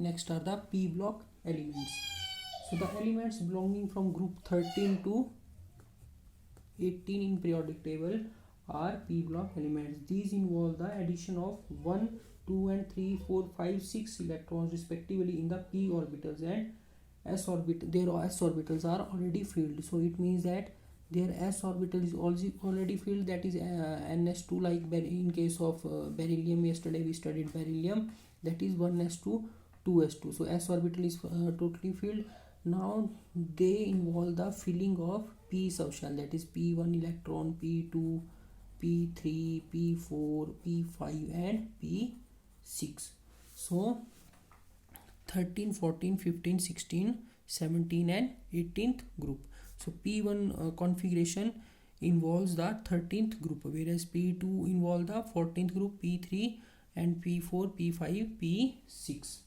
Next are the p block elements. So the elements belonging from group 13 to 18 in periodic table are p block elements. These involve the addition of 1, 2 and 3, 4, 5, 6 electrons respectively in the p orbitals, and s orbital, their s orbitals are already filled. So it means that their s orbital is also already filled, that is ns2, like in case of beryllium. Yesterday we studied beryllium, that is 1s2 2s2. So s orbital is totally filled. Now they involve the filling of p subshell, that is p1 electron, p2, p3, p4, p5 and p6. So 13, 14, 15, 16, 17 and 18th group. So p1 configuration involves the 13th group, whereas p2 involve the 14th group, p3 and p4, p5, p6.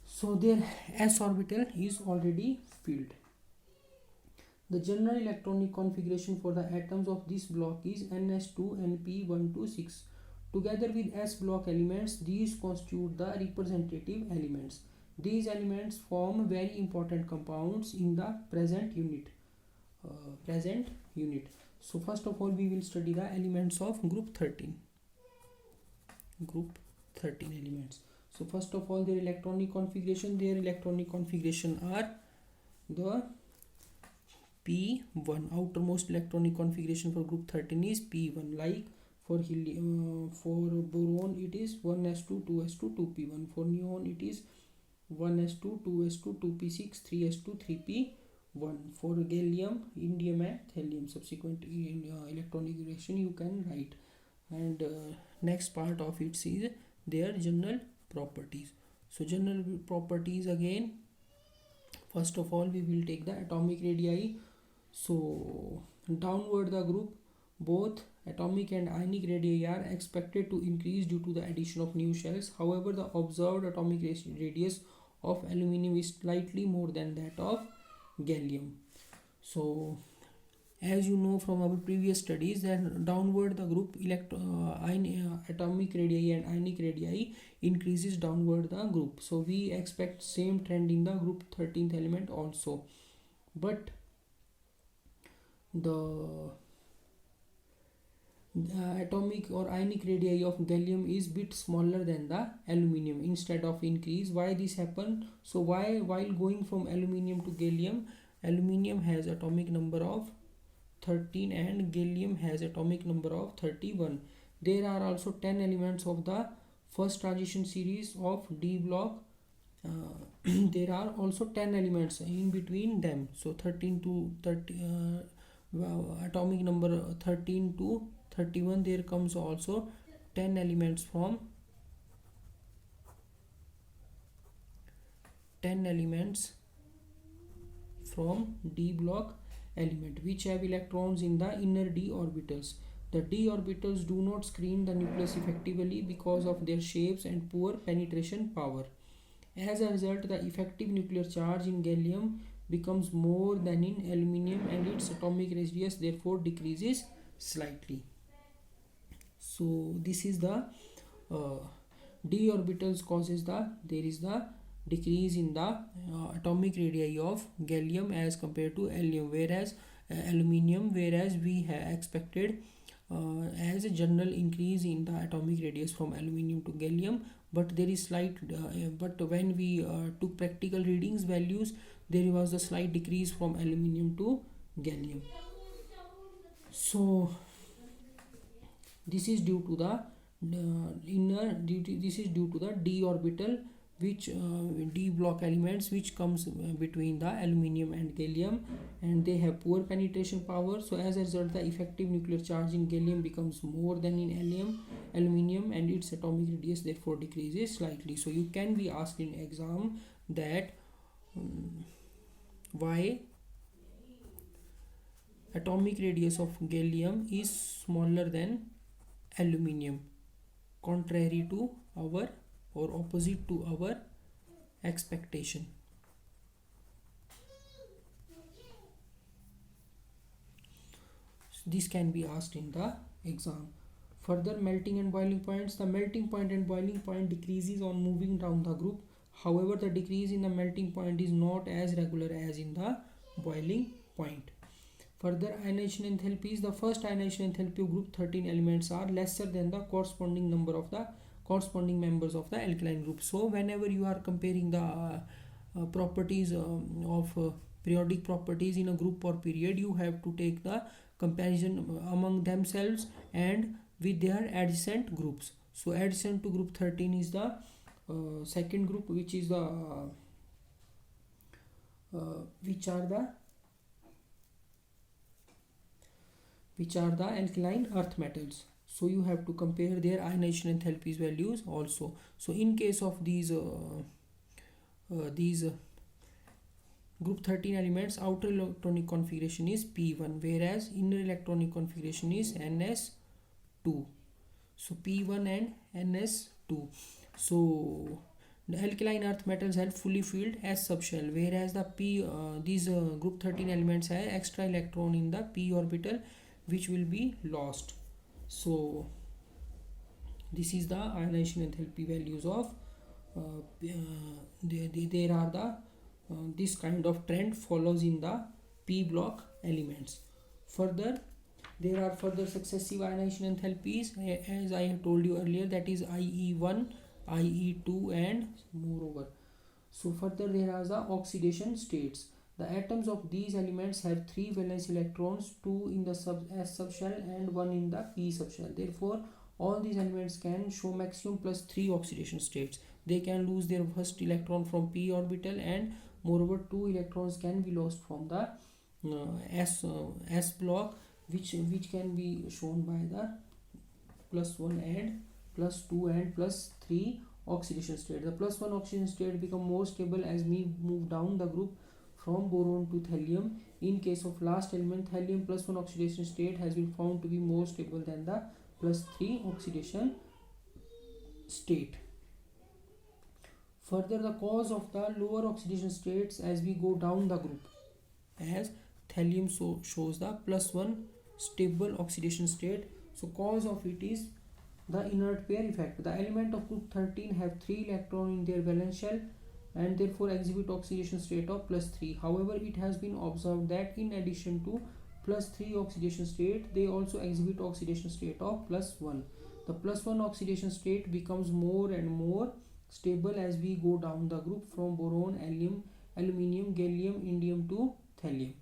So their s orbital is already filled. The general electronic configuration for the atoms of this block is ns2 and p1 to 6. Together with s block elements, these constitute the representative elements. These elements form very important compounds in the present unit. So first of all, we will study the elements of group 13. Group 13 elements. So first of all, their electronic configuration. Their electronic configuration are the p1. Outermost electronic configuration for group 13 is p1. Like for helium, for boron it is 1s2 2s2 2p1. For neon it is 1s2 2s2 2p6 3s2 3p1. For gallium, indium and thallium, subsequent electronic configuration you can write. And next part of it is their general properties. So general properties, again, first of all we will take the atomic radii. So downward the group, both atomic and ionic radii are expected to increase due to the addition of new shells. However, the observed atomic radius of aluminium is slightly more than that of gallium. So as you know from our previous studies, that downward the group atomic radii and ionic radii increases downward the group. So we expect same trend in the group 13th element also, but the atomic or ionic radii of gallium is bit smaller than the aluminium instead of increase. Why this happened? So while going from aluminium to gallium, aluminium has atomic number of 13 and gallium has atomic number of 31. There are also 10 elements of the first transition series of d block. There are also 10 elements in between them. So 13 to 30, atomic number 13 to 31, there comes also 10 elements from d block element, which have electrons in the inner d orbitals. The d orbitals do not screen the nucleus effectively because of their shapes and poor penetration power. As a result, the effective nuclear charge in gallium becomes more than in aluminium and its atomic radius therefore decreases slightly. So this is the d orbitals causes there is the decrease in the atomic radii of gallium as compared to aluminium, whereas we have expected as a general increase in the atomic radius from aluminium to gallium, but there is slight but when we took practical readings values, there was a slight decrease from aluminium to gallium. So this is due to the d orbital, which d block elements which comes between the aluminium and gallium, and they have poor penetration power. So as a result, the effective nuclear charge in gallium becomes more than in aluminium and its atomic radius therefore decreases slightly. So you can be asked in exam that why atomic radius of gallium is smaller than aluminium, contrary to our or opposite to our expectation. This can be asked in the exam. Further, melting and boiling points. The melting point and boiling point decreases on moving down the group. However, the decrease in the melting point is not as regular as in the boiling point. Further ionization enthalpies, the first ionization enthalpy of group 13 elements are lesser than the corresponding number of the corresponding members of the alkaline group. So whenever you are comparing the properties of periodic properties in a group or period, you have to take the comparison among themselves and with their adjacent groups. So adjacent to group 13 is the second group, which is the which are the alkaline earth metals. So you have to compare their ionization enthalpies values also. So in case of these group 13 elements, outer electronic configuration is P1, whereas inner electronic configuration is NS2. So P1 and NS2. So the alkaline earth metals have fully filled s subshell, whereas the these group 13 elements have extra electron in the p orbital, which will be lost. So this is the ionization enthalpy values of there are the this kind of trend follows in the p block elements. Further, there are further successive ionization enthalpies, as I have told you earlier, that is IE1, IE2 and moreover. So further there are the oxidation states. The atoms of these elements have 3 valence electrons, 2 in the s subshell and 1 in the p subshell. Therefore all these elements can show maximum plus 3 oxidation states. They can lose their first electron from p orbital, and moreover 2 electrons can be lost from the s block, which can be shown by the +1 and +2 and +3 oxidation state. The +1 oxidation state become more stable as we move down the group from boron to thallium. In case of last element, thallium +1 oxidation state has been found to be more stable than the +3 oxidation state. Further, the cause of the lower oxidation states as we go down the group, as thallium shows the +1 stable oxidation state. So cause of it is the inert pair effect. The element of group 13 have 3 electrons in their valence shell and therefore exhibit oxidation state of +3. However, it has been observed that in addition to +3 oxidation state, they also exhibit oxidation state of +1. The +1 oxidation state becomes more and more stable as we go down the group from boron, aluminium, gallium, indium to thallium.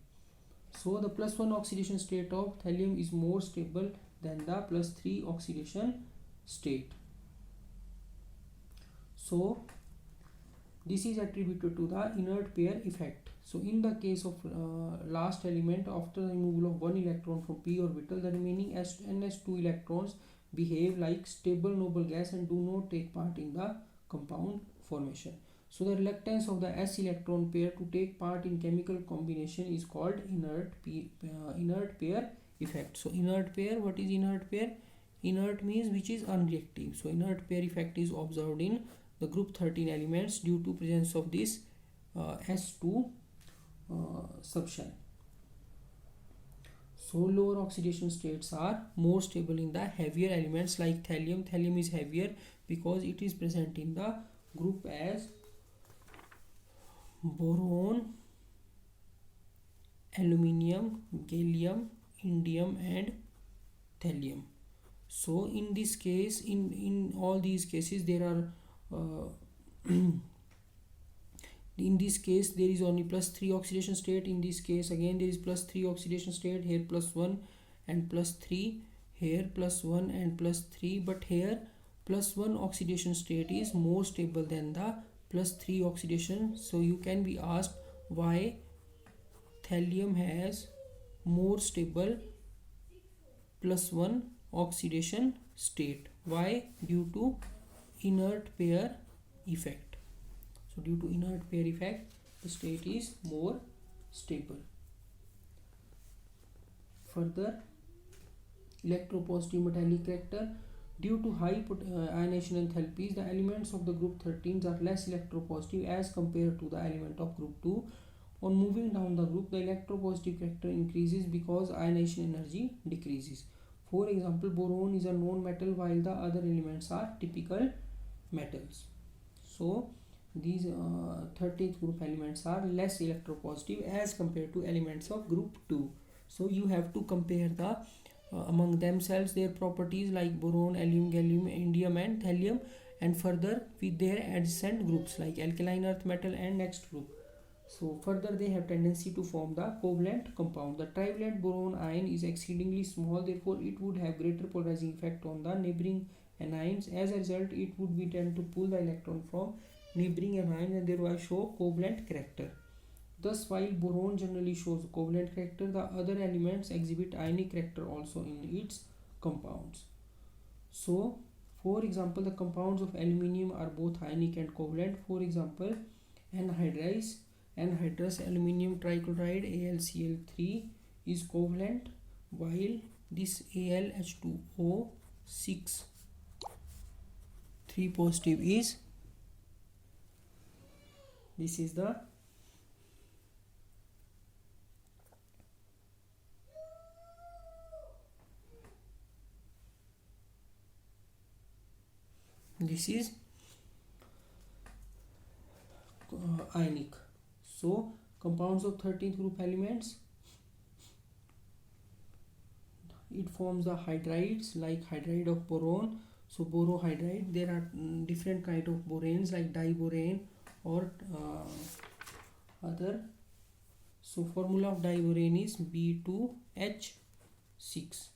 So the +1 oxidation state of thallium is more stable than the +3 oxidation state. So this is attributed to the inert pair effect. So in the case of last element, after the removal of one electron from p orbital, the remaining ns2 electrons behave like stable noble gas and do not take part in the compound formation. So the reluctance of the s electron pair to take part in chemical combination is called inert pair effect. So inert pair, what is inert pair? Inert means which is unreactive. So inert pair effect is observed in the group 13 elements due to presence of this S2 subshell. So lower oxidation states are more stable in the heavier elements like thallium. Thallium is heavier because it is present in the group as boron, aluminium, gallium, indium and thallium. So in this case, in all these cases there are in this case there is only +3 oxidation state. In this case again there is +3 oxidation state, here +1 and +3, here +1 and +3, but here +1 oxidation state is more stable than the +3 oxidation. So you can be asked why thallium has more stable +1 oxidation state. Why? Due to inert pair effect. So due to inert pair effect, the state is more stable. Further, electropositive metallic character. Due to high ionization enthalpies, the elements of the group 13 are less electropositive as compared to the element of group 2. On moving down the group, the electropositive character increases because ionization energy decreases. For example, boron is a known metal while the other elements are typical metals. So these 13th group elements are less electropositive as compared to elements of group 2. So you have to compare the among themselves their properties like boron, alum, gallium, indium and thallium, and further with their adjacent groups like alkaline earth metal and next group. So further they have tendency to form the covalent compound. The trivalent boron ion is exceedingly small, therefore it would have greater polarizing effect on the neighboring anions. As a result, it would be tend to pull the electron from neighboring anions and thereby show covalent character. Thus, while boron generally shows covalent character, the other elements exhibit ionic character also in its compounds. So, for example, the compounds of aluminium are both ionic and covalent. For example, anhydrous aluminium trichloride AlCl3 is covalent, while this AlH2O6 3 positive is this is the this is ionic. So compounds of 13th group elements, it forms the hydrides like hydride of boron. So borohydride, there are different kind of boranes like diborane or other. So formula of diborane is B2H6.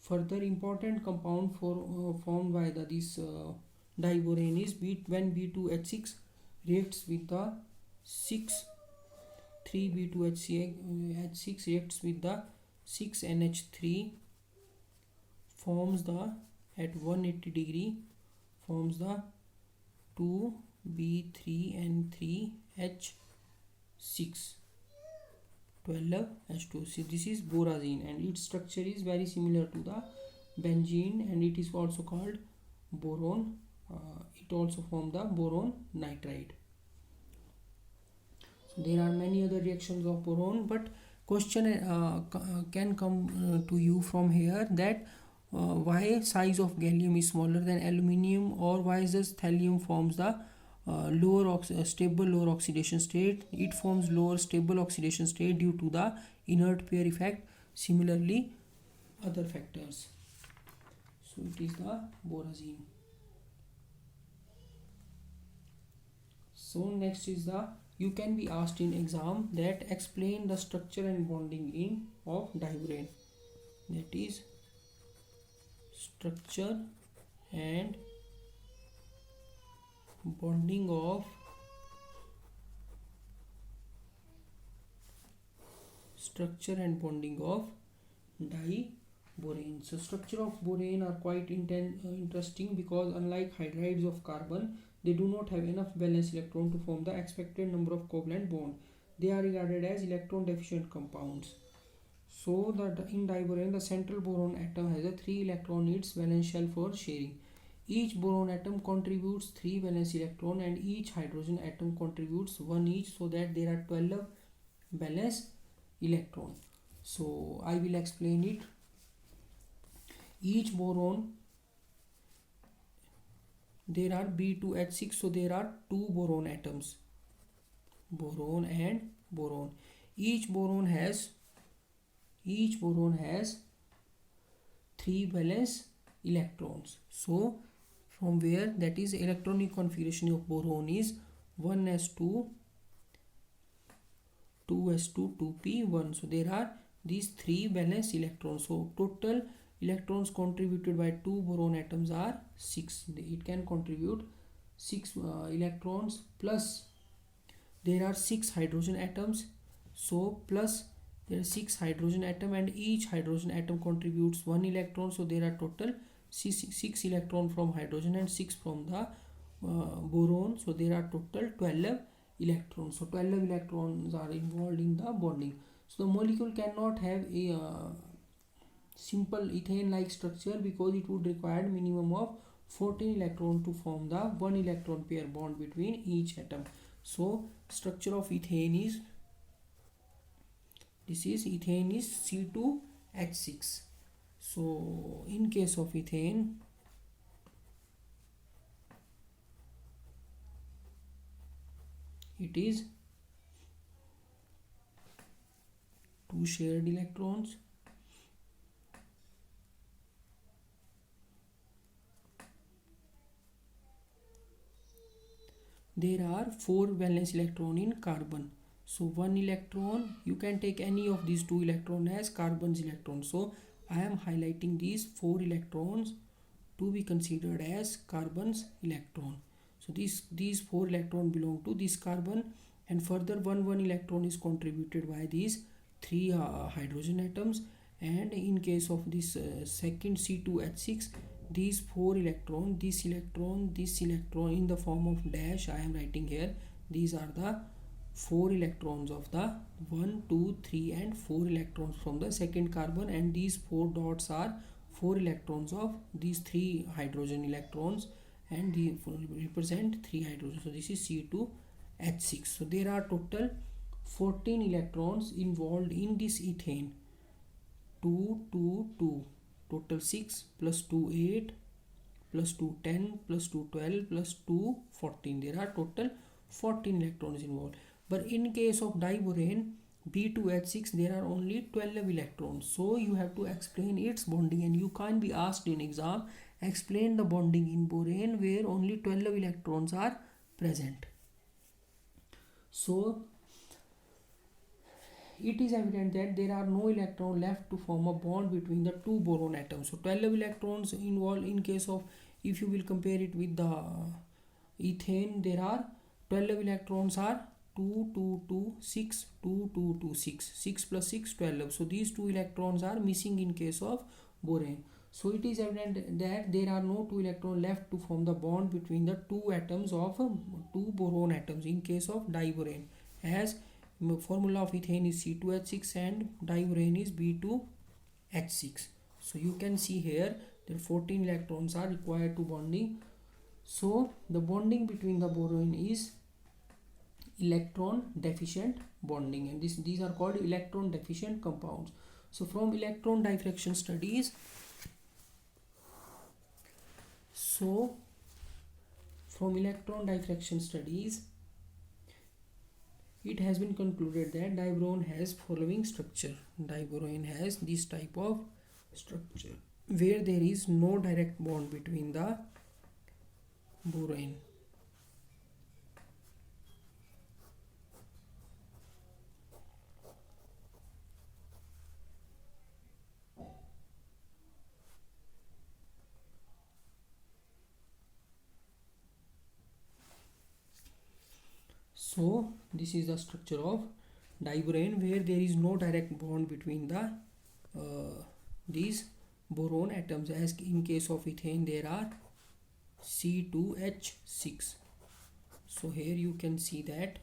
Further important compound formed by this diborane is when B2H6 reacts with the 3B2H6 reacts with the 6NH3 forms the at 180 degree forms the 2B3N3H6 12H2. So this is borazine and its structure is very similar to the benzene and it is also called boron. It also forms the boron nitride. So there are many other reactions of boron, but question can come to you from here that why size of gallium is smaller than aluminium, or why does thallium forms the stable lower oxidation state. It forms lower stable oxidation state due to the inert pair effect. Similarly, other factors. So it is the borazine. So next is the, you can be asked in exam that explain the structure and bonding in of diborane. That is structure and bonding of diborane. So structure of borane are quite interesting because unlike hydrides of carbon, they do not have enough valence electron to form the expected number of covalent bonds. They are regarded as electron deficient compounds. So in diborane, the central boron atom has a 3 electron in its valence shell for sharing. Each boron atom contributes 3 valence electron and each hydrogen atom contributes 1 each, so that there are 12 valence electron. So I will explain it. Each boron, there are B2H6, so there are 2 boron atoms, boron and boron. Each boron has 3 valence electrons. So from where, that is electronic configuration of boron is 1s2 2s2 2p1. So there are these 3 valence electrons. So total electrons contributed by 2 boron atoms are 6. It can contribute 6 electrons, plus there are 6 hydrogen atoms. So plus there are 6 hydrogen atom and each hydrogen atom contributes 1 electron. So there are total 6 electron from hydrogen and 6 from the boron. So there are total 12 electrons. So 12 electrons are involved in the bonding. So the molecule cannot have a simple ethane like structure because it would require minimum of 14 electron to form the 1 electron pair bond between each atom. So structure of ethane is, ethane is C2H6. So in case of ethane, it is two shared electrons. There are 4 valence electron in carbon. So one electron, you can take any of these 2 electron as carbon's electron. So I am highlighting these 4 electrons to be considered as carbon's electron. So these 4 electron belong to this carbon, and further one electron is contributed by these 3 hydrogen atoms. And in case of this second C2H6, these 4 electron, this electron in the form of dash I am writing here, these are the 4 electrons of the 1, 2, 3 and 4 electrons from the second carbon, and these 4 dots are 4 electrons of these 3 hydrogen electrons, and they represent 3 hydrogen. So this is C2H6. So there are total 14 electrons involved in this ethane. 2, 2, 2, total 6 plus 2 8 plus 2 10 plus 2 12 plus 2 14. There are total 14 electrons involved. But in case of diborane B2H6, there are only 12 electrons. So you have to explain its bonding, and you can't be asked in exam, explain the bonding in borane where only 12 electrons are present. So it is evident that there are no electrons left to form a bond between the 2 boron atoms. So 12 electrons involved in case of, if you will compare it with the ethane, there are 12 electrons are 2, 2, 2, 6, 2, 2, 2, 6. 6 plus 6, 12. So these 2 electrons are missing in case of borane. So it is evident that there are no 2 electrons left to form the bond between the 2 atoms of 2 boron atoms in case of diborane, as formula of ethane is C2H6 and diborane is B2H6. So you can see here that 14 electrons are required to bonding. So the bonding between the borane is electron deficient bonding, and these are called electron deficient compounds. So from electron diffraction studies, it has been concluded that diborane has following structure. Diborane has this type of structure where there is no direct bond between the borane. So this is the structure of diborane where there is no direct bond between the these boron atoms, as in case of ethane there are C2H6. So here you can see that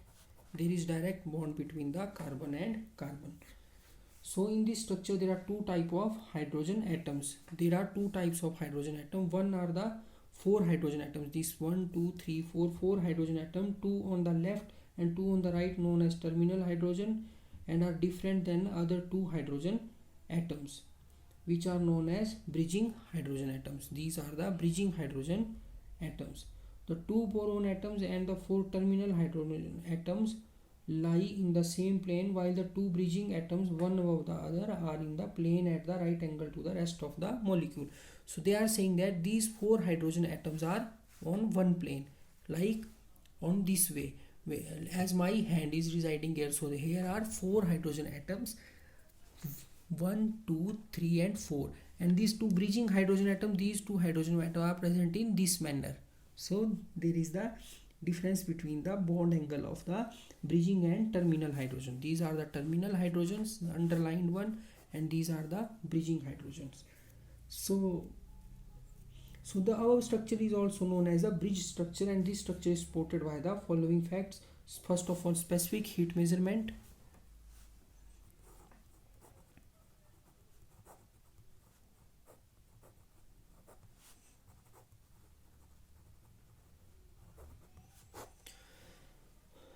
there is direct bond between the carbon and carbon. So in this structure there are 2 types of hydrogen atoms. There are 2 types of hydrogen atom. One are the 4 hydrogen atoms. This 1, 2, 3, 4 hydrogen atom, 2 on the left and 2 on the right, known as terminal hydrogen, and are different than other 2 hydrogen atoms, which are known as bridging hydrogen atoms. These are the bridging hydrogen atoms. The 2 boron atoms and the 4 terminal hydrogen atoms lie in the same plane, while the 2 bridging atoms, one above the other, are in the plane at the right angle to the rest of the molecule. So they are saying that these 4 hydrogen atoms are on one plane, like on this way, as my hand is residing here. So here are 4 hydrogen atoms, 1, 2, 3 and 4, and these 2 bridging hydrogen atoms, these 2 hydrogen atoms are present in this manner. So there is the difference between the bond angle of the bridging and terminal hydrogen. These are the terminal hydrogens, the underlined one, and these are the bridging hydrogens. So the above structure is also known as a bridge structure, and this structure is supported by the following facts. First of all, specific heat measurement.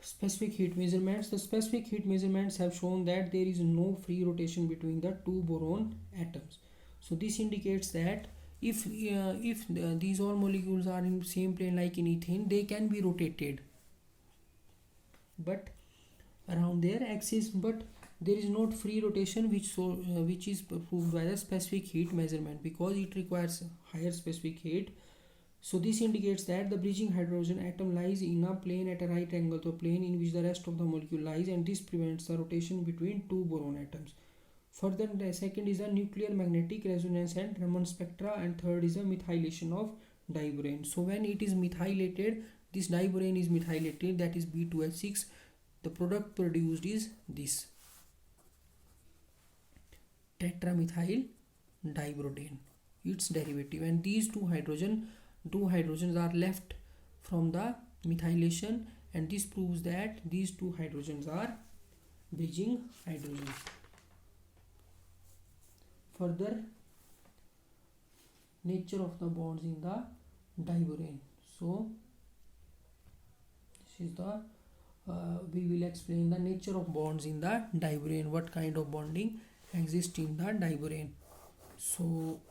Specific heat measurements. The specific heat measurements have shown that there is no free rotation between the 2 boron atoms. So this indicates that if these all molecules are in same plane like in ethane, they can be rotated. but around their axis, but there is not free rotation, which is proved by the specific heat measurement, because it requires higher specific heat. So this indicates that the bridging hydrogen atom lies in a plane at a right angle to a plane in which the rest of the molecule lies, and this prevents the rotation between two boron atoms. Further, the second is a nuclear magnetic resonance and Raman spectra, and third is a methylation of diborane. So when it is methylated, this diborane is methylated, that is B2H6. The product produced is this tetramethyl dibrotane, its derivative, and these two hydrogens are left from the methylation, and this proves that these two hydrogens are bridging hydrogens. Further, nature of the bonds in the diborane. So this is the we will explain the nature of bonds in the diborane, what kind of bonding exists in the diborane. So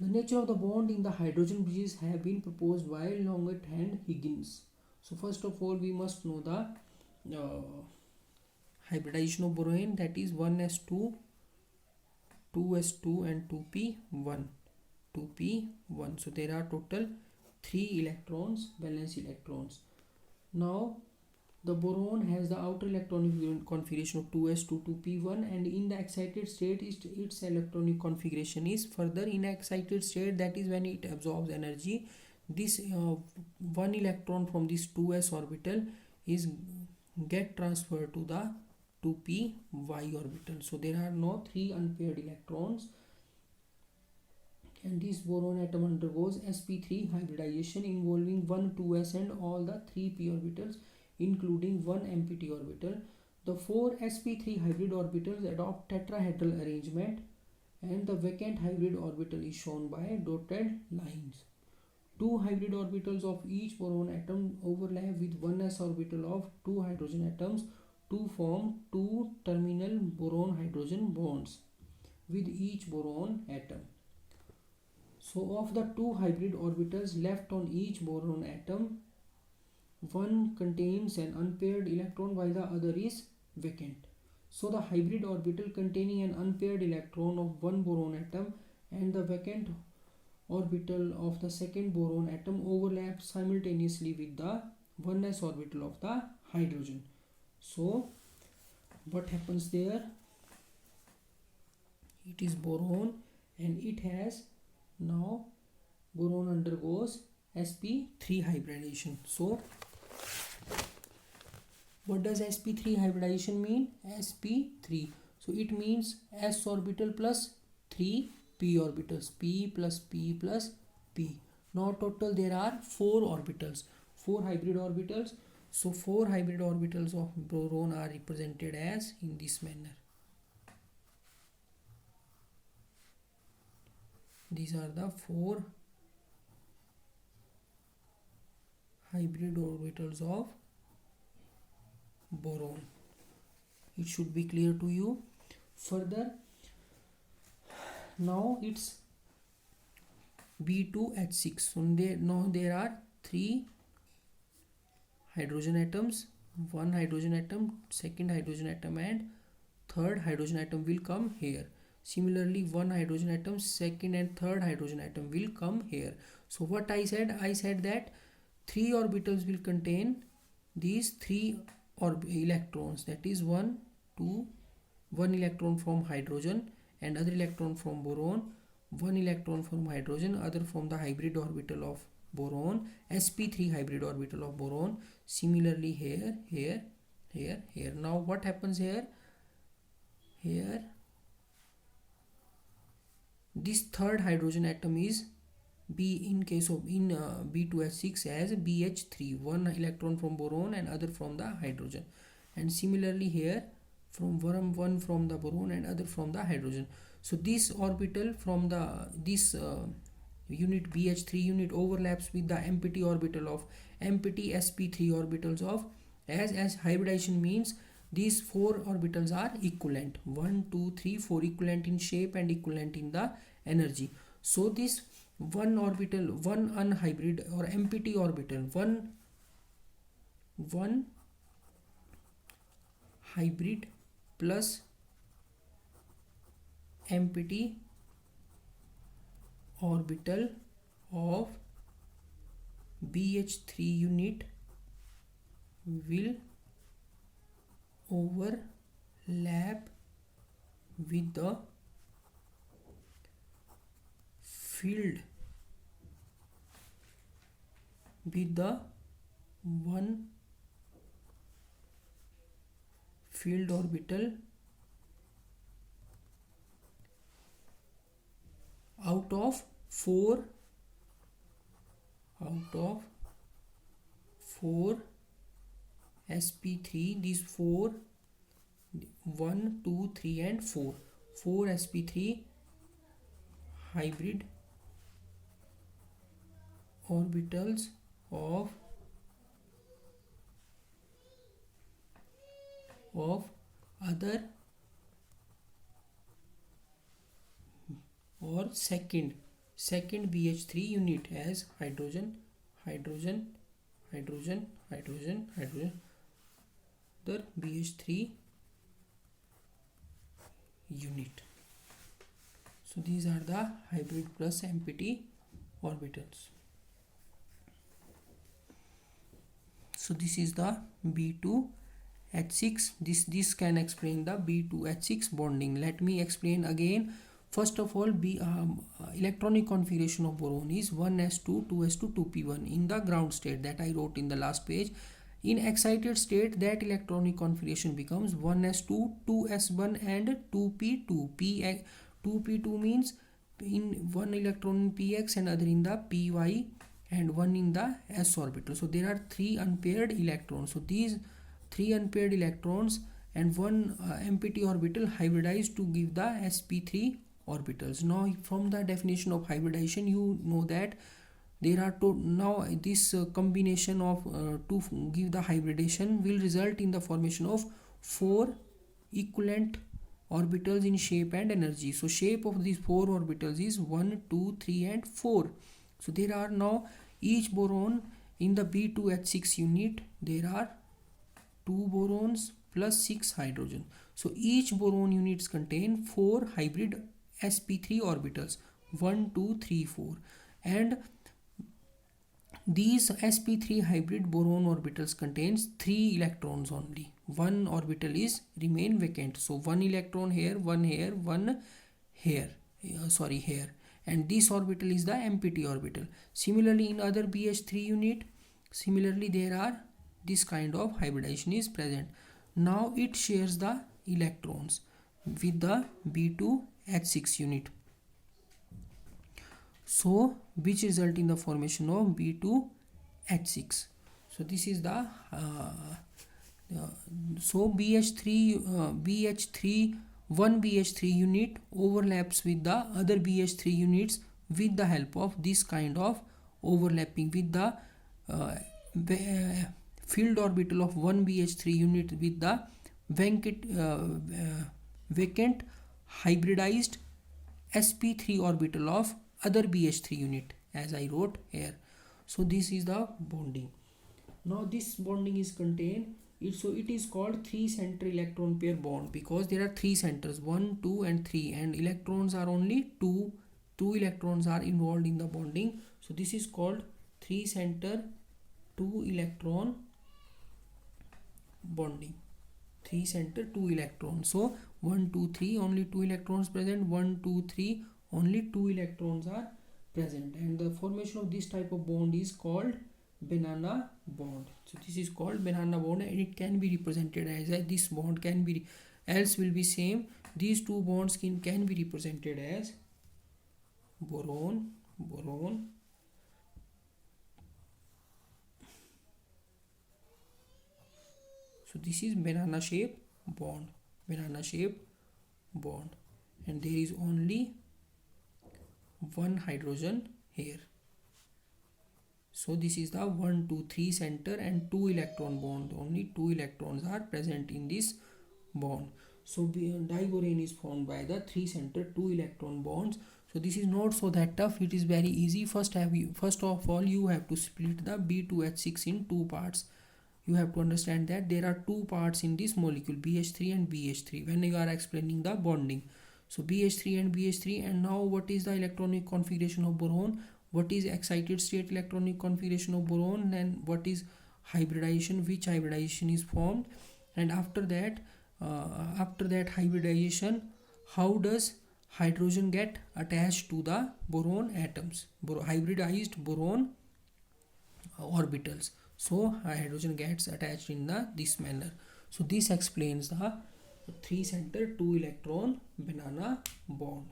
the nature of the bond in the hydrogen bridges have been proposed by Longet and Higgins. So first of all, we must know the hybridization of borane, that is 1s2, 2s2 and 2p1. So there are total 3 electrons, valence electrons. Now the boron has the outer electronic configuration of 2s2 to p1, and in the excited state its electronic configuration is further in excited state, that is when it absorbs energy. This one electron from this 2s orbital is get transferred to the 2p y orbital. So there are no 3 unpaired electrons, and this boron atom undergoes sp3 hybridization involving one 2s and all the 3 p orbitals, including one empty orbital. The 4 sp3 hybrid orbitals adopt tetrahedral arrangement, and the vacant hybrid orbital is shown by dotted lines. 2 hybrid orbitals of each boron atom overlap with 1s orbital of 2 hydrogen atoms to form 2 terminal boron hydrogen bonds with each boron atom. So of the 2 hybrid orbitals left on each boron atom, one contains an unpaired electron while the other is vacant. So the hybrid orbital containing an unpaired electron of one boron atom and the vacant orbital of the second boron atom overlap simultaneously with the 1s orbital of the hydrogen. So what happens there? It is boron, and it has now boron undergoes sp3 hybridization. So what does sp3 hybridization mean? sp3, so it means s orbital plus 3 p orbitals, p plus p plus p. Now total there are 4 orbitals, 4 hybrid orbitals. So 4 hybrid orbitals of boron are represented as in this manner. These are the 4 hybrid orbitals of boron. It should be clear to you. Further, now it's B2H6. So now there are 3 hydrogen atoms, one hydrogen atom, second hydrogen atom, and third hydrogen atom will come here. Similarly, one hydrogen atom, second and third hydrogen atom will come here. So what I said that 3 orbitals will contain these 3 electrons, that is 1 electron from hydrogen, and other electron from boron, 1 electron from hydrogen, other from the hybrid orbital of boron, sp3 hybrid orbital of boron. Similarly here. Now what happens here? This third hydrogen atom is B2H6 as BH3, 1 electron from boron and other from the hydrogen, and similarly here from one from the boron and other from the hydrogen. So this orbital from this unit BH3 unit overlaps with the empty orbital of empty sp3 orbitals of, as hybridization means these 4 orbitals are equivalent, 1 2 3 4 equivalent in shape and equivalent in the energy. So this one orbital, one unhybrid or empty orbital, one one hybrid plus empty orbital of BH3 unit will overlap with the filled with the one filled orbital out of 4 sp3. These 4, 1 2 3 and 4 sp3 hybrid orbitals of other or second BH3 unit as hydrogen the BH3 unit. So these are the hybrid plus empty orbitals. So this is the B2H6. This can explain the B2H6 bonding. Let me explain again. First of all, electronic configuration of boron is 1s2 2s2 2p1 in the ground state that I wrote in the last page. In excited state, that electronic configuration becomes 1s2 2s1 and 2p2. 2p2 means in one electron in px and other in the py and one in the s orbital. So there are 3 unpaired electrons. So these 3 unpaired electrons and one empty orbital hybridize to give the sp3 orbitals. Now from the definition of hybridization, you know that there are now this combination of to give the hybridization will result in the formation of 4 equivalent orbitals in shape and energy. So shape of these 4 orbitals is 1 2 3 and 4. So there are now each boron in the B2H6 unit, there are 2 borons plus 6 hydrogen. So each boron units contain 4 hybrid sp3 orbitals 1 2 3 4, and these sp3 hybrid boron orbitals contains 3 electrons only. One orbital is remain vacant. So one electron here, one here, one here, here, and this orbital is the empty orbital. Similarly in other BH3 unit, similarly there are this kind of hybridization is present. Now it shares the electrons with the B2H6 unit, so which result in the formation of B2H6. So this is the so BH3 one BH3 unit overlaps with the other BH3 units with the help of this kind of overlapping with the filled orbital of one BH3 unit with the vacant hybridized sp3 orbital of other BH3 unit as I wrote here. So this is the bonding. Now this bonding is contained, so it is called 3 center electron pair bond because there are 3 centers 1 2 and 3 and electrons are only 2 electrons are involved in the bonding. So this is called 3 center 2 electron bonding. 3 center 2 electrons. So 1 2 3 only 2 electrons present, 1 2 3 only 2 electrons are present, and the formation of this type of bond is called banana bond. So this is called banana bond, and it can be represented as this bond can be else will be same. These two bonds can be represented as boron. So this is banana shape bond, and there is only one hydrogen here. So this is the 1 2 3 center and 2 electron bond. Only 2 electrons are present in this bond. So diborane is formed by the 3 center 2 electron bonds. So this is not so that tough. It is very easy. First of all you have to split the B2H6 in 2 parts. you have to understand that there are two parts in this molecule, BH3 and BH3, when you are explaining the bonding. So BH3 and BH3, and now what is the electronic configuration of boron, what is excited state electronic configuration of boron, and what is hybridization, which hybridization is formed, and after that hybridization, how does hydrogen get attached to the boron atoms, hybridized boron orbitals. So hydrogen gets attached in this manner. So this explains the 3 center 2 electron banana bond.